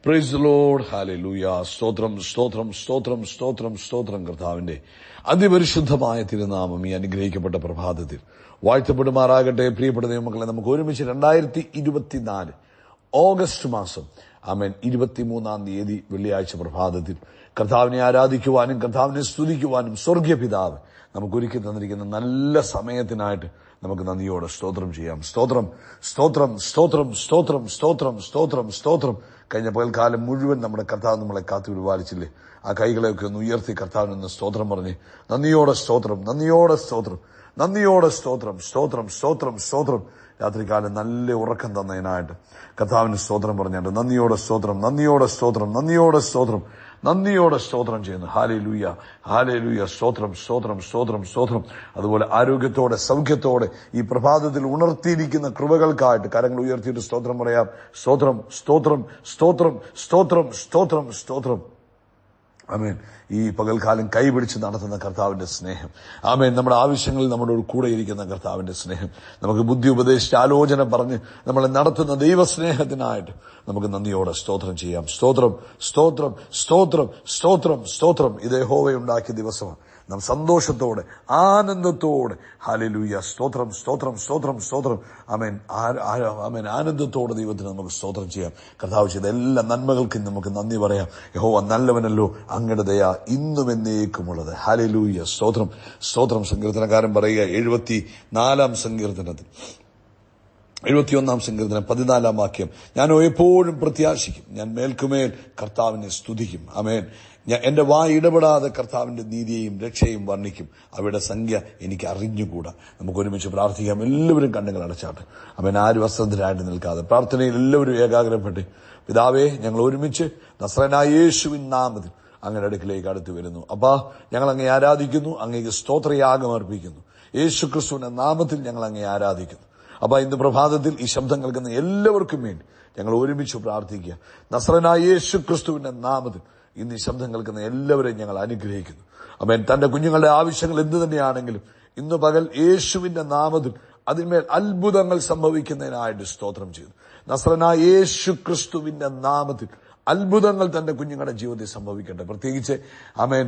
Praise the Lord. Hallelujah. സ്തോത്രം സ്തോത്രം സ്തോത്രം സ്തോത്രം സ്തോത്രം. കർത്താവിന്റെ അതിപരിശുദ്ധമായ തിരുനാമം ഈ അനുഗ്രഹിക്കപ്പെട്ട പ്രഭാതത്തിൽ വാഴ്ത്തപ്പെടുമാറാകട്ടെ. പ്രിയപ്പെട്ട ദൈവമക്കളെ, നമുക്ക് ഒരുമിച്ച് 2024 ഓഗസ്റ്റ് മാസം 23 വെള്ളിയാഴ്ച പ്രഭാതത്തിൽ കർത്താവിനെ ആരാധിക്കുവാനും കർത്താവിനെ സ്തുതിക്കുവാനും സ്വർഗീയ പിതാവ് നമുക്ക് ഒരുക്കി തന്നിരിക്കുന്ന നല്ല സമയത്തിനായിട്ട് നമുക്ക് നന്ദിയോടെ സ്തോത്രം ചെയ്യാം. സ്തോത്രം സ്തോത്രം സ്തോത്രം സ്തോത്രം സ്തോത്രം സ്തോത്രം സ്തോത്രം. കഴിഞ്ഞ പകൽക്കാലം മുഴുവൻ നമ്മുടെ കർത്താവ് നമ്മളെ കാത്തു പരിപാലിച്ചില്ലേ? ആ കൈകളെയൊക്കെ ഒന്ന് ഉയർത്തി കർത്താവിനൊന്ന് സ്തോത്രം പറഞ്ഞ് നന്ദിയോടെ സ്തോത്രം, നന്ദിയോടെ സ്തോത്രം, നന്ദിയോടെ സ്തോത്രം, സ്തോത്രം സ്തോത്രം സ്തോത്രം. രാത്രികാലം നല്ല ഉറക്കം തന്നതിനായിട്ട് കർത്താവിന് സ്തോത്രം പറഞ്ഞാണ്ട് നന്ദിയോടെ സ്തോത്രം, നന്ദിയോടെ സ്തോത്രം, നന്ദിയോടെ സ്തോത്രം, നന്ദിയോടെ സ്തോത്രം ചെയ്യുന്നു. Hallelujah, hallelujah. സ്തോത്രം സ്തോത്രം സ്തോത്രം സ്തോത്രം. അതുപോലെ ആരോഗ്യത്തോടെ സൗഖ്യത്തോടെ ഈ പ്രഭാതത്തിൽ ഉണർത്തിയിരിക്കുന്ന കൃപകൾക്കായിട്ട് കരങ്ങൾ ഉയർത്തിയിട്ട് സ്തോത്രം പറയാം. സ്തോത്രം സ്തോത്രം സ്തോത്രം സ്തോത്രം സ്തോത്രം സ്തോത്രം. ആമേൻ. ഈ പകൽക്കാലം കൈപിടിച്ച് നടത്തുന്ന കർത്താവിന്റെ സ്നേഹം, ആമേൻ. നമ്മുടെ ആവശ്യങ്ങളിൽ നമ്മുടെ കൂടെ ഇരിക്കുന്ന കർത്താവിന്റെ സ്നേഹം, നമുക്ക് ബുദ്ധി ഉപദേശിച്ച് ആലോചന പറഞ്ഞ് നമ്മളെ നടത്തുന്ന ദൈവസ്നേഹത്തിനായിട്ട് നമുക്ക് നന്ദിയോടെ സ്തോത്രം ചെയ്യാം. സ്തോത്രം സ്തോത്രം സ്തോത്രം സ്തോത്രം സ്തോത്രം. ഇത് യഹോവയുണ്ടാക്കിയ ദിവസമാണ്. നാം സന്തോഷത്തോടെ ആനന്ദത്തോടെ ഹല്ലേലൂയ സ്തോത്രം സ്തോത്രം സ്തോത്രം സ്തോത്രം. ആമേൻ. ആമേൻ. ആനന്ദത്തോടെ ദൈവത്തിന് നമുക്ക് സ്തോത്രം ചെയ്യാം. കർത്താവ് ചെയ്ത എല്ലാ നന്മകൾക്കും നമുക്ക് നന്ദി പറയാം. യഹോവ നല്ലവനല്ലോ, അങ്ങയുടെ ദയ ഇന്നും എന്നേക്കുമുള്ളത്. ഹല്ലേലൂയ സ്തോത്രം സ്തോത്രം. സങ്കീർത്തനക്കാരൻ പറയുക 74-ാം സങ്കീർത്തനത്തിൽ 71-ാം സങ്കീർത്തനം 14-ാം വാക്യം, ഞാനോ എപ്പോഴും പ്രത്യാശിക്കും, ഞാൻ മേൽക്കുമേൽ കർത്താവിനെ സ്തുതിക്കും. ആമേൻ. എന്റെ വായ് ഇടപെടാതെ കർത്താവിന്റെ നീതിയെയും രക്ഷയും വർണ്ണിക്കും. അവയുടെ സംഖ്യ എനിക്ക് അറിഞ്ഞുകൂടാ. നമുക്ക് ഒരുമിച്ച് പ്രാർത്ഥിക്കാം. എല്ലാവരും കണ്ണുകൾ അടച്ചാട്ട്. ആമേൻ. ആരും അശ്രദ്ധരായിട്ട് നിൽക്കാതെ പ്രാർത്ഥനയിൽ എല്ലാവരും ഏകാഗ്രപ്പെട്ട്, പിതാവേ, ഞങ്ങൾ ഒരുമിച്ച് നസ്രയനായ യേശുവിൻ നാമത്തിൽ അങ്ങയുടെ അടുക്കിലേക്ക് അടുത്ത് വരുന്നു. അപ്പാ, ഞങ്ങൾ അങ്ങേ ആരാധിക്കുന്നു, അങ്ങേക്ക് സ്തോത്രയാഗം അർപ്പിക്കുന്നു. യേശു ക്രിസ്തുവിന്റെ നാമത്തിൽ ഞങ്ങൾ അങ്ങേ ആരാധിക്കുന്നു. അപ്പൊ ഇന്ന് പ്രഭാതത്തിൽ ഈ ശബ്ദം കേൾക്കുന്ന എല്ലാവർക്കും വേണ്ടി ഞങ്ങൾ ഒരുമിച്ച് പ്രാർത്ഥിക്കുക. നസ്രയനായ യേശു ക്രിസ്തുവിന്റെ നാമത്തിൽ ഇന്ന് ഈ ശബ്ദം കേൾക്കുന്ന എല്ലാവരെയും ഞങ്ങൾ അനുഗ്രഹിക്കുന്നു. അമേൻ. തന്റെ കുഞ്ഞുങ്ങളുടെ ആവശ്യങ്ങൾ എന്തു തന്നെയാണെങ്കിലും ഇന്ന് പകൽ യേശുവിന്റെ നാമത്തിൽ അതിന്മേൽ അത്ഭുതങ്ങൾ സംഭവിക്കുന്നതിനായിട്ട് സ്തോത്രം ചെയ്തു. നസ്രയനായ യേശു ക്രിസ്തുവിന്റെ നാമത്തിൽ അത്ഭുതങ്ങൾ തന്റെ കുഞ്ഞുങ്ങളുടെ ജീവിതത്തിൽ സംഭവിക്കട്ടെ. പ്രത്യേകിച്ച് ആമേൻ,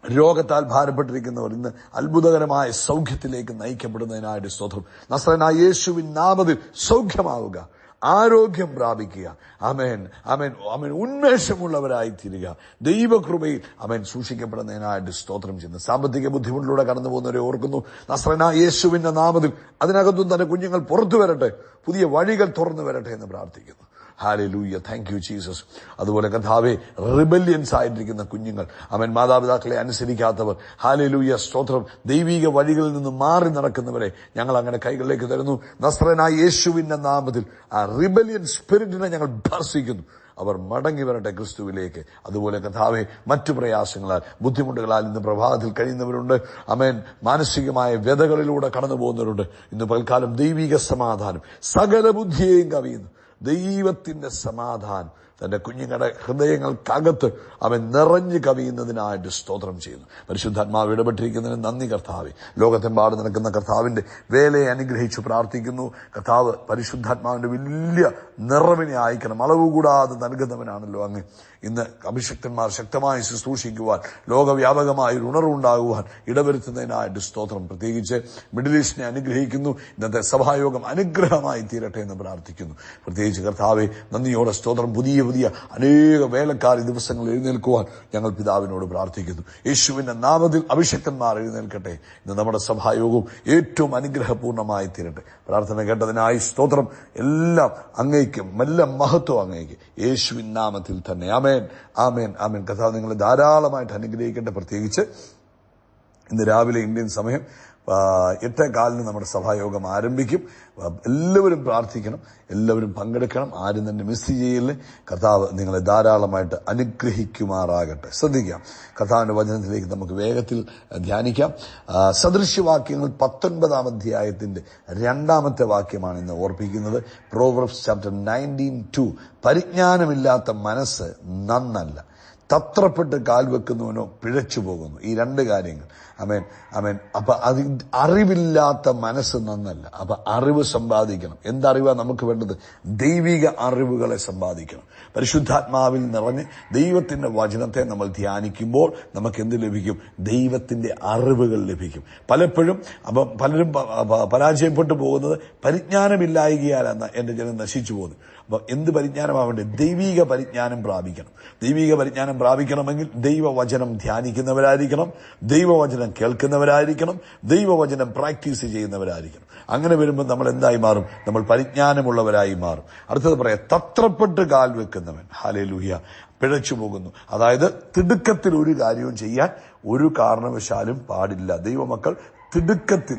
രോഗത്താൽ ഭാരപ്പെട്ടിരിക്കുന്നവർ ഇന്ന് അത്ഭുതകരമായ സൗഖ്യത്തിലേക്ക് നയിക്കപ്പെടുന്നതിനായിട്ട് സ്തോത്രം. നസ്രയനായ യേശുവിൻ നാമത്തിൽ സൗഖ്യമാവുക, ആരോഗ്യം പ്രാപിക്കുക. ആമേൻ, ആമേൻ, ആമേൻ. ഉന്മേഷമുള്ളവരായി തീരുക. ദൈവകൃപയിൽ ആമേൻ സൂക്ഷിക്കപ്പെടുന്നതിനായിട്ട് സ്തോത്രം ചെയ്യുന്നു. സാമ്പത്തിക ബുദ്ധിമുട്ടിലൂടെ കടന്നു പോകുന്നവരെ ഓർക്കുന്നു. നസ്രയനായ യേശുവിന്റെ നാമത്തിൽ അതിനകത്തും തന്റെ കുഞ്ഞുങ്ങൾ പുറത്തു വരട്ടെ, പുതിയ വഴികൾ തുറന്നു വരട്ടെ എന്ന് പ്രാർത്ഥിക്കുന്നു. ഹല്ലേലൂയ. Thank you Jesus. അതുപോലെ കർത്താവേ, റിബല്യൻസ് ആയിട്ടിരിക്കുന്ന കുഞ്ഞുങ്ങൾ, അവൻ മാതാപിതാക്കളെ അനുസരിക്കാത്തവർ, ഹല്ലേലൂയ സ്തോത്രം, ദൈവിക വഴികളിൽ നിന്ന് മാറി നടക്കുന്നവരെ ഞങ്ങൾ അങ്ങനെ കൈകളിലേക്ക് തരുന്നു. നസ്രയനായ യേശുവിന്റെ നാമത്തിൽ ആ റിബല്യൻ സ്പിരിറ്റിനെ ഞങ്ങൾ ഭർസിക്കുന്നു. അവർ മടങ്ങി വരട്ടെ ക്രിസ്തുവിലേക്ക്. അതുപോലെ കർത്താവേ, മറ്റു പ്രയാസങ്ങളാൽ ബുദ്ധിമുട്ടുകളാൽ ഇന്ന് പ്രഭാതത്തിൽ കഴിയുന്നവരുണ്ട്. ആമേൻ. മാനസികമായ വ്യതകളിലൂടെ കടന്നു പോകുന്നവരുണ്ട്. ഇന്ന് പൽക്കാലം ദൈവിക സമാധാനം സകല ബുദ്ധിയെയും കവിയുന്നു. ദൈവത്തിന്റെ സമാധാനം തന്റെ കുഞ്ഞുങ്ങളുടെ ഹൃദയങ്ങൾക്കകത്ത് അവൻ നിറഞ്ഞു കവിയുന്നതിനായിട്ട് സ്തോത്രം ചെയ്യുന്നു. പരിശുദ്ധാത്മാവ് ഇടപെട്ടിരിക്കുന്നതിന് നന്ദി കർത്താവേ. ലോകത്തെമ്പാട് നടക്കുന്ന കർത്താവിന്റെ വേലയെ അനുഗ്രഹിച്ചു പ്രാർത്ഥിക്കുന്നു. കർത്താവ് പരിശുദ്ധാത്മാവിന്റെ വലിയ നിറവിനെ അയക്കണം. അളവ് കൂടാതെ നൽകുന്നവനാണല്ലോ അങ്ങ്. ഇന്ന് അഭിഷക്തന്മാർ ശക്തമായി ശുശ്രൂഷിക്കുവാൻ, ലോകവ്യാപകമായ ഒരു ഉണർവുണ്ടാകുവാൻ ഇടവരുത്തുന്നതിനായിട്ട് സ്തോത്രം. പ്രത്യേകിച്ച് മിഡിൽ ഈസ്റ്റിനെ അനുഗ്രഹിക്കുന്നു. ഇന്നത്തെ സഭായോഗം അനുഗ്രഹമായി തീരട്ടെ എന്ന് പ്രാർത്ഥിക്കുന്നു. പ്രത്യേകിച്ച് കർത്താവെ, നന്ദിയോടെ സ്തോത്രം. പുതിയ പുതിയ അനേക വേലക്കാർ ദിവസങ്ങളിൽ എഴുന്നേൽക്കുവാൻ ഞങ്ങൾ പിതാവിനോട് പ്രാർത്ഥിക്കുന്നു. യേശുവിന്റെ നാമത്തിൽ അഭിഷക്തന്മാർ എഴുന്നേൽക്കട്ടെ. ഇന്ന് നമ്മുടെ സഭായോഗവും ഏറ്റവും അനുഗ്രഹപൂർണമായി തീരട്ടെ. പ്രാർത്ഥന കേട്ടതിനായി സ്തോത്രം. എല്ലാം അങ്ങേക്കും, എല്ലാം മഹത്വം അങ്ങേക്ക്, യേശുവിൻ നാമത്തിൽ തന്നെ. ആമേൻ, ആമേൻ, ആമേൻ. കർത്താവ് നിങ്ങളെ ധാരാളമായിട്ട് അനുഗ്രഹിക്കട്ടെ. പ്രത്യേകിച്ച് ഇന്ന് രാവിലെ ഇന്ത്യൻ സമയം 8:15 നമ്മുടെ സഭായോഗം ആരംഭിക്കും. എല്ലാവരും പ്രാർത്ഥിക്കണം, എല്ലാവരും പങ്കെടുക്കണം. ആരും തന്നെ മിസ് ചെയ്യില്ലേ. കർത്താവ് നിങ്ങളെ ധാരാളമായിട്ട് അനുഗ്രഹിക്കുമാറാകട്ടെ. ശ്രദ്ധിക്കാം. കർത്താവിന്റെ വചനത്തിലേക്ക് നമുക്ക് വേഗത്തിൽ ധ്യാനിക്കാം. സദൃശ്യവാക്യങ്ങൾ 19-ാം അധ്യായത്തിന്റെ 2-ാമത്തെ വാക്യമാണ് ഇന്ന് ഓർപ്പിക്കുന്നത്. Proverbs chapter 19:2. പരിജ്ഞാനമില്ലാത്ത മനസ്സ് നന്നല്ല, തത്രപ്പെട്ട് കാൽ വെക്കുന്നവനോ പിഴച്ചു പോകുന്നു. ഈ രണ്ട് കാര്യങ്ങൾ. ആമേൻ, ആമേൻ. അപ്പൊ അത് അറിവില്ലാത്ത മനസ്സ് നന്നല്ല. അപ്പൊ അറിവ് സമ്പാദിക്കണം. എന്തറിവാ നമുക്ക് വേണ്ടത്? ദൈവിക അറിവുകളെ സമ്പാദിക്കണം. പരിശുദ്ധാത്മാവിൽ നിറഞ്ഞ് ദൈവത്തിന്റെ വചനത്തെ നമ്മൾ ധ്യാനിക്കുമ്പോൾ നമുക്ക് എന്ത് ലഭിക്കും? ദൈവത്തിന്റെ അറിവുകൾ ലഭിക്കും. പലപ്പോഴും പലരും പരാജയപ്പെട്ടു പോകുന്നത് പരിജ്ഞാനമില്ലായികയാലെന്ന എന്റെ ജനം നശിച്ചു പോകുന്നു. അപ്പൊ എന്ത് പരിജ്ഞാനമാവേണ്ടത്? ദൈവിക പരിജ്ഞാനം പ്രാപിക്കണം. ദൈവിക പരിജ്ഞാനം പ്രാപിക്കണമെങ്കിൽ ദൈവവചനം ധ്യാനിക്കുന്നവരായിരിക്കണം, ദൈവവചനം കേൾക്കുന്നവരായിരിക്കണം, ദൈവവചനം പ്രാക്ടീസ് ചെയ്യുന്നവരായിരിക്കണം. അങ്ങനെ വരുമ്പോൾ നമ്മൾ എന്തായി മാറും? നമ്മൾ പരിജ്ഞാനമുള്ളവരായി മാറും. അടുത്തത് പറയാം, തത്രപ്പെട്ട് കാൽ വെക്കുന്നവൻ, ഹല്ലേലൂയ, പിഴച്ചു പോകുന്നു. അതായത് തിടുക്കത്തിൽ ഒരു കാര്യവും ചെയ്യാൻ ഒരു കാരണവശാലും പാടില്ല. ദൈവമക്കൾ തിടുക്കത്തിൽ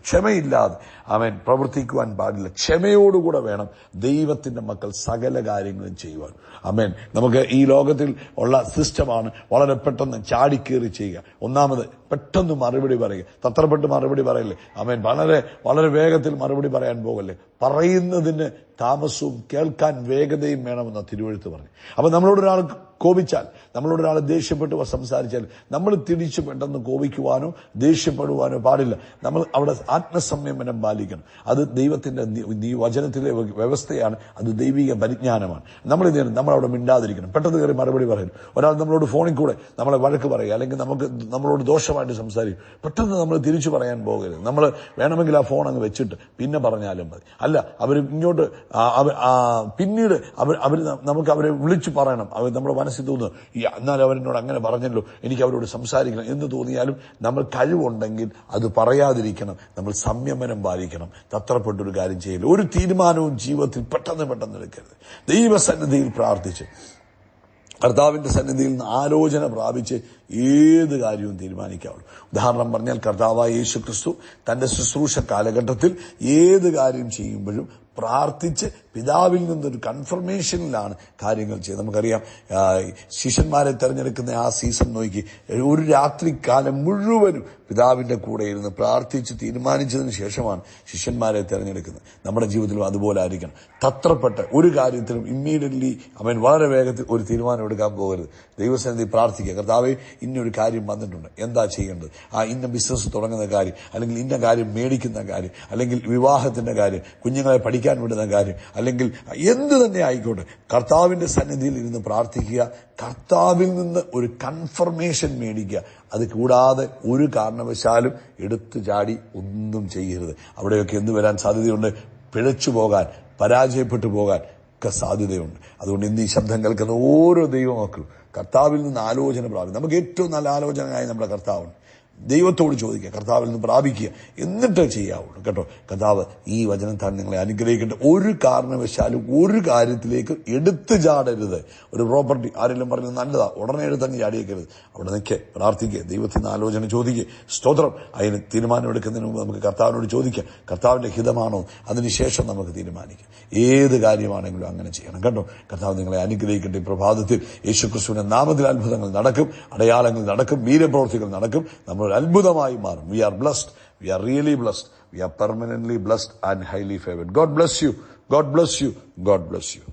ക്ഷമയില്ലാതെ പ്രവർത്തിക്കുവാൻ പാടില്ല. ക്ഷമയോടുകൂടെ വേണം ദൈവത്തിന്റെ മക്കൾ സകല കാര്യങ്ങളും ചെയ്യുവാൻ. നമുക്ക് ഈ ലോകത്തിൽ ഉള്ള സിസ്റ്റമാണ് വളരെ പെട്ടെന്ന് ചാടിക്കേറി ചെയ്യുക. ഒന്നാമത് പെട്ടെന്ന് മറുപടി പറയുക, തത്രപ്പെട്ട് മറുപടി പറയല്ലേ. വളരെ വളരെ വേഗത്തിൽ മറുപടി പറയാൻ പോകല്ലേ. പറയുന്നതിന് താമസവും കേൾക്കാൻ വേഗതയും വേണമെന്ന തിരുവെഴുത്ത് പറഞ്ഞു. അപ്പൊ നമ്മളോടൊരാൾ കോപിച്ചാൽ, നമ്മളോടൊരാൾ ദേഷ്യപ്പെട്ട് സംസാരിച്ചാൽ നമ്മൾ തിരിച്ചു പെട്ടെന്ന് കോപിക്കുവാനോ ദേഷ്യപ്പെടുവാനോ പാടില്ല. നമ്മൾ അവിടെ ആത്മസംയമനം പാലിക്കണം. അത് ദൈവത്തിന്റെ വചനത്തിലെ വ്യവസ്ഥയാണ്. അത് ദൈവിക പരിജ്ഞാനമാണ്. നമ്മൾ അവിടെ മിണ്ടാതിരിക്കണം. പെട്ടെന്ന് കയറി മറുപടി പറയും. ഒരാൾ നമ്മളോട് ഫോണിൽ കൂടെ നമ്മളെ വഴക്ക് പറയുക, അല്ലെങ്കിൽ നമ്മളോട് ദോഷമായിട്ട് സംസാരിക്കും, പെട്ടെന്ന് നമ്മൾ തിരിച്ചു പറയാൻ പോകരുത്. നമ്മൾ വേണമെങ്കിൽ ആ ഫോൺ അങ്ങ് വെച്ചിട്ട് പിന്നെ പറഞ്ഞാലും മതി. അല്ല, അവർ ഇങ്ങോട്ട് പിന്നീട് നമുക്ക് അവരെ വിളിച്ചു പറയണം. നമ്മുടെ മനസ്സിൽ തോന്നുന്നു, എന്നാൽ അവരെന്നോട് അങ്ങനെ പറഞ്ഞല്ലോ, എനിക്ക് അവരോട് സംസാരിക്കണം എന്ന് തോന്നിയാലും നമ്മൾ കഴിവുണ്ടെങ്കിൽ അത് പറയാതിരിക്കണം. നമ്മൾ സംയമനം പാലിക്കണം. തത്രപ്പെട്ടൊരു കാര്യം ചെയ്യില്ല. ഒരു തീരുമാനവും ജീവിതത്തിൽ പെട്ടെന്ന് എടുക്കരുത്. ദൈവസന്നിധിയിൽ പ്രാർത്ഥിച്ച്, കർത്താവിന്റെ സന്നിധിയിൽ നിന്ന് ആലോചന പ്രാപിച്ച് ഏത് കാര്യവും തീരുമാനിക്കാവുള്ളൂ. ഉദാഹരണം പറഞ്ഞാൽ, കർത്താവായ യേശു ക്രിസ്തു തന്റെ ശുശ്രൂഷ കാലഘട്ടത്തിൽ ഏത് കാര്യം ചെയ്യുമ്പോഴും പ്രാർത്ഥിച്ച് പിതാവിൽ നിന്നൊരു കൺഫർമേഷനിലാണ് കാര്യങ്ങൾ ചെയ്തത്. നമുക്കറിയാം, ശിഷ്യന്മാരെ തെരഞ്ഞെടുക്കുന്ന ആ സീസൺ നോക്കി ഒരു രാത്രികാലം മുഴുവനും പിതാവിന്റെ കൂടെ ഇരുന്ന് പ്രാർത്ഥിച്ച് തീരുമാനിച്ചതിന് ശേഷമാണ് ശിഷ്യന്മാരെ തെരഞ്ഞെടുക്കുന്നത്. നമ്മുടെ ജീവിതത്തിലും അതുപോലെ ആയിരിക്കണം. തത്രപ്പെട്ട് ഒരു കാര്യത്തിലും ഇമ്മീഡിയറ്റ്ലി വളരെ വേഗത്തിൽ ഒരു തീരുമാനം എടുക്കാൻ പോകരുത്. ദൈവസന്നിധി പ്രാർത്ഥിക്കുക, കർത്താവേ, ഇന്നൊരു കാര്യം വന്നിട്ടുണ്ട്, എന്താ ചെയ്യേണ്ടത്? ഇന്ന ബിസിനസ് തുടങ്ങുന്ന കാര്യം, അല്ലെങ്കിൽ ഇന്ന കാര്യം മേടിക്കുന്ന കാര്യം, അല്ലെങ്കിൽ വിവാഹത്തിന്റെ കാര്യം, കുഞ്ഞുങ്ങളെ പഠിക്കാൻ വിടുന്ന കാര്യം, അല്ലെങ്കിൽ എന്ത് തന്നെ ആയിക്കോട്ടെ, കർത്താവിന്റെ സന്നിധിയിൽ ഇരുന്ന് പ്രാർത്ഥിക്കുക. കർത്താവിൽ നിന്ന് ഒരു കൺഫർമേഷൻ മേടിക്കുക. അത് കൂടാതെ ഒരു കാരണവശാലും എടുത്തു ചാടി ഒന്നും ചെയ്യരുത്. അവിടെയൊക്കെ എന്ത് വരാൻ സാധ്യതയുണ്ട്? പിഴച്ചു പോകാൻ, പരാജയപ്പെട്ടു പോകാൻ ഒക്കെ സാധ്യതയുണ്ട്. അതുകൊണ്ട് ഇന്ന് ഈ ശബ്ദം കേൾക്കുന്ന ഓരോ ദൈവമക്കളും കർത്താവിൽ നിന്ന് ആലോചന പ്രാപിക്കും. നമുക്ക് ഏറ്റവും നല്ല ആലോചനയായി നമ്മുടെ കർത്താവുണ്ട്. ദൈവത്തോട് ചോദിക്കുക, കർത്താവിൽ നിന്ന് പ്രാപിക്കുക, എന്നിട്ട് ചെയ്യാവുള്ളൂ കേട്ടോ. കർത്താവ് ഈ വചനത്താൽ നിങ്ങളെ അനുഗ്രഹിക്കട്ടെ. ഒരു കാരണവശാലും ഒരു കാര്യത്തിലേക്ക് എടുത്തു ചാടരുത്. ഒരു പ്രോപ്പർട്ടി ആരെങ്കിലും പറഞ്ഞത് നല്ലതാ, ഉടനെ എടുത്തങ്ങ് ചാടിയേക്കരുത്. അവിടെ നിൽക്കുക, പ്രാർത്ഥിക്കുക, ദൈവത്തിൽ നിന്ന് ആലോചന ചോദിക്കുക. സ്തോത്രം. അതിന് തീരുമാനമെടുക്കുന്നതിന് മുമ്പ് നമുക്ക് കർത്താവിനോട് ചോദിക്കാം, കർത്താവിന്റെ ഹിതമാണോ? അതിനുശേഷം നമുക്ക് തീരുമാനിക്കാം. ഏത് കാര്യമാണെങ്കിലും അങ്ങനെ ചെയ്യണം കേട്ടോ. കർത്താവ് നിങ്ങളെ അനുഗ്രഹിക്കട്ടെ. ഈ പ്രഭാതത്തിൽ യേശുക്രിസ്തുവിന്റെ നാമത്തിൽ അത്ഭുതങ്ങൾ നടക്കും, അടയാളങ്ങൾ നടക്കും, വീരപ്രവൃത്തികൾ നടക്കും. നമ്മൾ അത്ഭുതമായി മാറും. We are blessed. We are really blessed. We are permanently blessed and highly favored. God bless you. God bless you. God bless you.